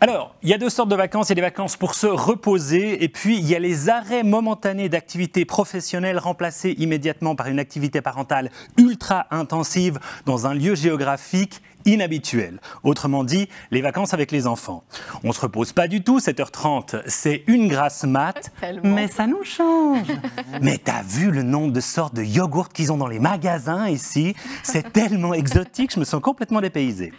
Alors, il y a deux sortes de vacances. Il y a des vacances pour se reposer et puis il y a les arrêts momentanés d'activité professionnelle remplacés immédiatement par une activité parentale ultra intensive dans un lieu géographique inhabituel. Autrement dit, les vacances avec les enfants. On ne se repose pas du tout, 7h30, c'est une grasse mat, mais ça nous change. Mais t'as vu le nombre de sortes de yogourts qu'ils ont dans les magasins ici? C'est tellement exotique, je me sens complètement dépaysé.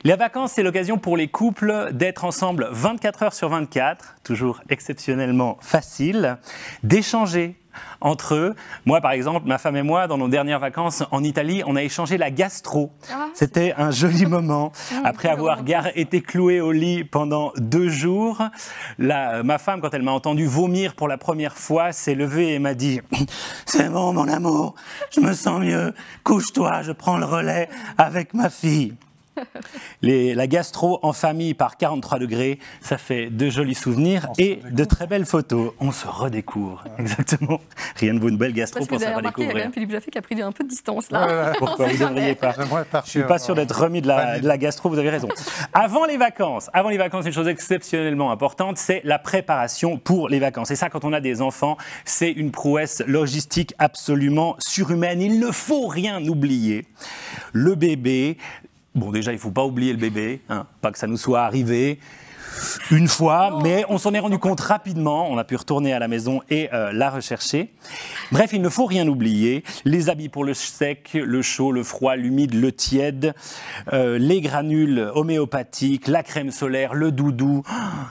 Les vacances, c'est l'occasion pour les couples d'être ensemble 24 heures sur 24, toujours exceptionnellement facile, d'échanger entre eux. Moi, par exemple, ma femme et moi, dans nos dernières vacances en Italie, on a échangé la gastro. C'était un joli moment. Après avoir été clouée au lit pendant 2 jours, ma femme, quand elle m'a entendu vomir pour la première fois, s'est levée et m'a dit « C'est bon, mon amour, je me sens mieux. Couche-toi, je prends le relais avec ma fille. » La gastro en famille par 43 degrés, ça fait de jolis souvenirs et de très belles photos. On se redécouvre, exactement. Rien de vaut une belle gastro pour se redécouvrir. Il y a Philippe Jaffé qui a pris un peu de distance là. Pourquoi vous ne devriez pas? Je ne suis pas sûr d'être remis de la gastro, vous avez raison. Avant les vacances, une chose exceptionnellement importante, c'est la préparation pour les vacances. Et ça, quand on a des enfants, c'est une prouesse logistique absolument surhumaine. Il ne faut rien oublier. Le bébé. Bon, déjà, il ne faut pas oublier le bébé, hein, pas que ça nous soit arrivé une fois, mais on s'en est rendu compte rapidement. On a pu retourner à la maison et la rechercher. Bref, il ne faut rien oublier. Les habits pour le sec, le chaud, le froid, l'humide, le tiède, les granules homéopathiques, la crème solaire, le doudou.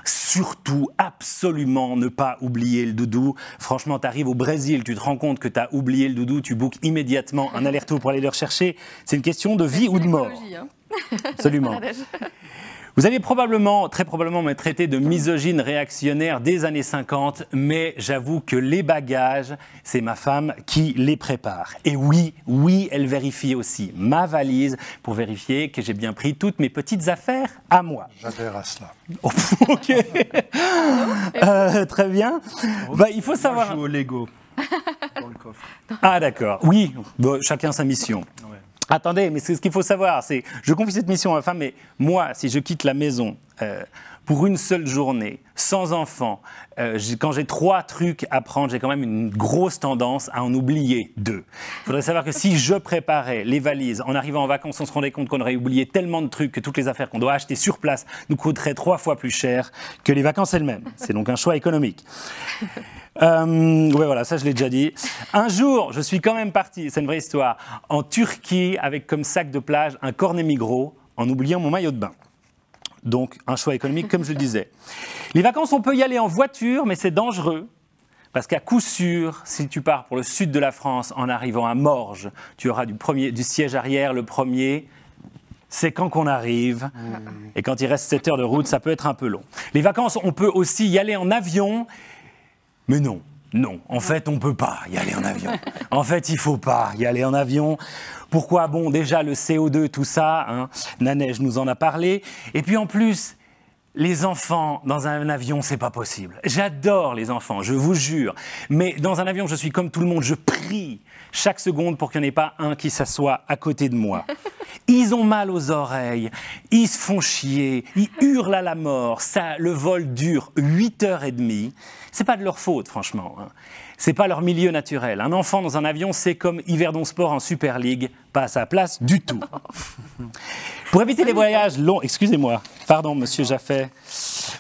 Surtout, absolument ne pas oublier le doudou. Franchement, tu arrives au Brésil, tu te rends compte que tu as oublié le doudou, tu bookes immédiatement un aller-retour pour aller le rechercher. C'est une question de vie ou de mort. Absolument. Vous allez très probablement me traiter de misogyne réactionnaire des années 50, mais j'avoue que les bagages, c'est ma femme qui les prépare. Et oui, elle vérifie aussi ma valise pour vérifier que j'ai bien pris toutes mes petites affaires à moi. J'adhère à cela. Oh, ok. Très bien. Il faut savoir... Moi, je joue au Lego dans le coffre. Ah d'accord, oui, chacun sa mission. Ouais. Attendez, mais ce qu'il faut savoir, c'est je confie cette mission à ma femme, mais moi, si je quitte la maison pour une seule journée, sans enfant, quand j'ai 3 trucs à prendre, j'ai quand même une grosse tendance à en oublier 2. Il faudrait savoir que si je préparais les valises, en arrivant en vacances, on se rendait compte qu'on aurait oublié tellement de trucs que toutes les affaires qu'on doit acheter sur place nous coûteraient 3 fois plus cher que les vacances elles-mêmes. C'est donc un choix économique. Voilà, ça je l'ai déjà dit. Un jour, je suis quand même parti, c'est une vraie histoire, en Turquie avec comme sac de plage un Cornet Migros en oubliant mon maillot de bain. Donc un choix économique comme je le disais. Les vacances, on peut y aller en voiture, mais c'est dangereux. Parce qu'à coup sûr, si tu pars pour le sud de la France en arrivant à Morges, tu auras du siège arrière le premier. C'est quand qu'on arrive, et quand il reste 7 heures de route, ça peut être un peu long. Les vacances, on peut aussi y aller en avion. Mais non, en fait, on ne peut pas y aller en avion. En fait, il ne faut pas y aller en avion. Pourquoi? Bon, déjà, le CO2, tout ça, hein, Nanège nous en a parlé. Et puis en plus, les enfants dans un avion, c'est pas possible. J'adore les enfants, je vous jure. Mais dans un avion, je suis comme tout le monde, je prie chaque seconde pour qu'il n'y en ait pas un qui s'assoit à côté de moi. Ils ont mal aux oreilles, ils se font chier, ils hurlent à la mort. Le vol dure 8h30. C'est pas de leur faute, franchement. Hein. C'est pas leur milieu naturel. Un enfant dans un avion, c'est comme Yverdon Sport en Super League, pas à sa place du tout. Pour éviter les voyages longs, excusez-moi, pardon, monsieur Jaffé.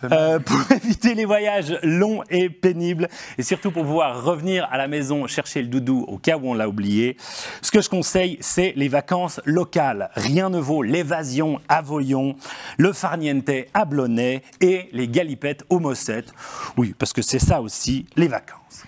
Pour éviter les voyages longs et pénibles, et surtout pour pouvoir revenir à la maison chercher le doudou au cas où on l'a oublié, ce que je conseille, c'est les vacances locales. Rien ne vaut l'évasion à Voyon, le farniente à Blonay et les galipettes au Mosset. Oui, parce que c'est ça aussi, les vacances.